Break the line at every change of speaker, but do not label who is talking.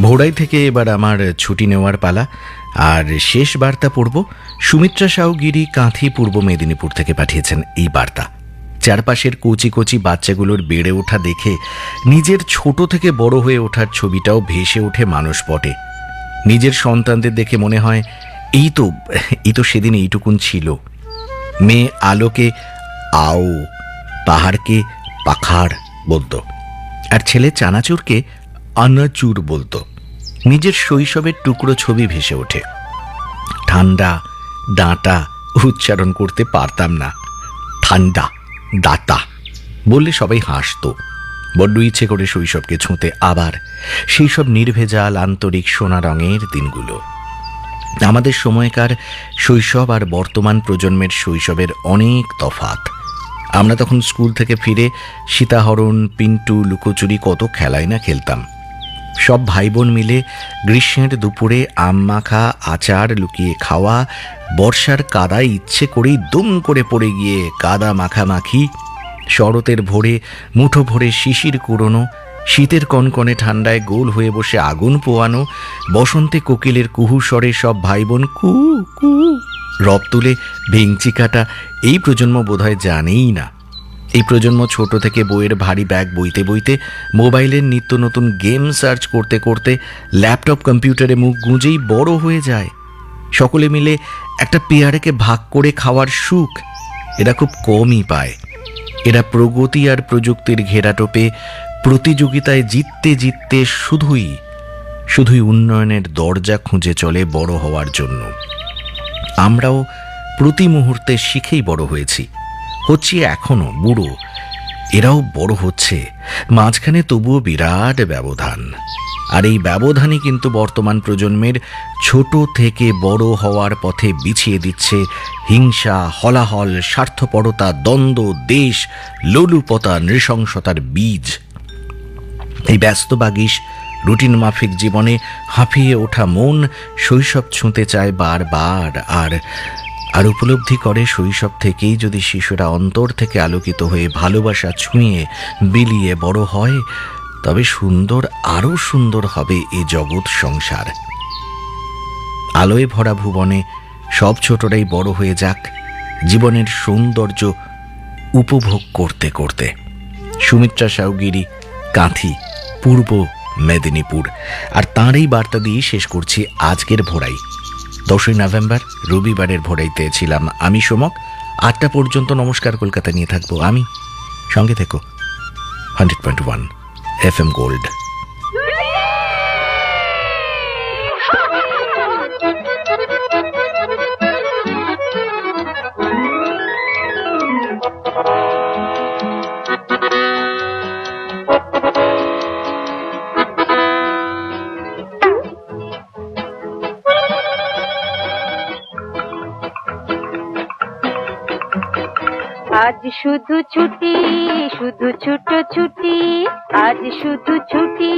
ভোড়াই থেকে এবার আমার ছুটি নেওয়ার পালা। আর শেষ বার্তা পড়ব। সুমিত্রা সাউগিরি কাঁথি পূর্ব মেদিনীপুর থেকে পাঠিয়েছেন এই বার্তা। চারপাশের কচি কচি বাচ্চাগুলোর বেড়ে ওঠা দেখে নিজের ছোট থেকে বড় হয়ে ওঠার ছবিটাও ভেসে ওঠে মানসপটে। নিজের সন্তানদের দেখে মনে হয় এই তো সেদিন এইটুকুন ছিল। মেয়ে আলোকে আও, পাহাড়কে পাখাড় বলতো, আর ছেলে চানাচুরকে আনাচুর বলতো। নিজের শৈশবের টুকরো ছবি ভেসে ওঠে। ঠান্ডা ডাঁটা উচ্চারণ করতে পারতাম না। ঠান্ডা দাতা বললে সবাই হাসতো। বড্ড ইচ্ছে করে শৈশবকে ছুঁতে আবার সেই সব নির্ভেজাল আন্তরিক সোনা রঙের দিনগুলো। আমাদের সময়কার শৈশব আর বর্তমান প্রজন্মের শৈশবের অনেক তফাৎ। আমরা তখন স্কুল থেকে ফিরে সীতাহরণ, পিন্টু, লুকোচুরি কত খেলাই না খেলতাম। সব ভাই বোন মিলে গ্রীষ্মের দুপুরে আম মাখা আচার লুকিয়ে খাওয়া, বর্ষার কাদায় ইচ্ছে করেই দুম করে পড়ে গিয়ে কাদা মাখামাখি, শরতের ভোরে মুঠো ভরে শিশির কুড়োনো, শীতের কনকনে ঠান্ডায় গোল হয়ে বসে আগুন পোয়ানো, বসন্তে কোকিলের কুহু স্বরে সব ভাই বোন কু কু রব তুলে ভেঙচি কাটা। এই প্রজন্ম বোধহয় জানেই না। এই প্রজন্ম ছোট থেকে বইয়ের ভারী ব্যাগ বইতে বইতে, মোবাইলের নিত্য নতুন গেম সার্চ করতে করতে, ল্যাপটপ কম্পিউটারে মুখ গুঁজেই বড় হয়ে যায়। সকলে মিলে একটা পেয়ারাকে ভাগ করে খাওয়ার সুখ এরা খুব কমই পায়। এরা প্রগতি আর প্রযুক্তির ঘেরাটোপে প্রতিযোগিতায় জিততে জিততে শুধুই উন্নয়নের দরজা খুঁজে চলে বড় হওয়ার জন্য। আমরাও প্রতি মুহূর্তে শিখেই বড় হয়েছি, হচ্ছি এখনো বুড়ো। এরাও বড় হচ্ছে, মাঝখানে তবুও বিরাট ব্যবধান। আর এই ব্যবধানই কিন্তু বর্তমান প্রজন্মের ছোট থেকে বড় হওয়ার পথে বিছিয়ে দিচ্ছে হিংসা, হলাহল, স্বার্থপরতা, দ্বন্দ্ব, দেশ, লোলুপতা, নৃশংসতার বীজ। এই ব্যস্ত বাগিস রুটিন মাফিক জীবনে হাঁফিয়ে ওঠা মন শৈশব ছুঁতে চায় বারবার। আর উপলব্ধি করে শৈশব থেকেই যদি শিশুরা অন্তর থেকে আলোকিত হয়ে ভালোবাসা ছুঁয়ে বিলিয়ে বড় হয়, তবে আরো সুন্দর হবে এ জগৎ সংসার। আলোয় ভরা ভুবনে সব ছোটরাই বড় হয়ে যাক জীবনের সৌন্দর্য উপভোগ করতে করতে। সুমিত্রা সাউগিরি, কাঁথি, পূর্ব মেদিনীপুর। আর তাঁর এই বার্তা দিয়ে শেষ করছি আজকের ভোরাই। 10ই নভেম্বর রবিবারের ভোরাইতে ছিলাম আমি সোমক। 8টা পর্যন্ত নমস্কার কলকাতা নিয়ে থাকবো আমি। সঙ্গে থেকো 100.1 FM গোল্ড।
আজ শুধু ছুটি, শুধু ছুটো ছুটি, আজ শুধু ছুটি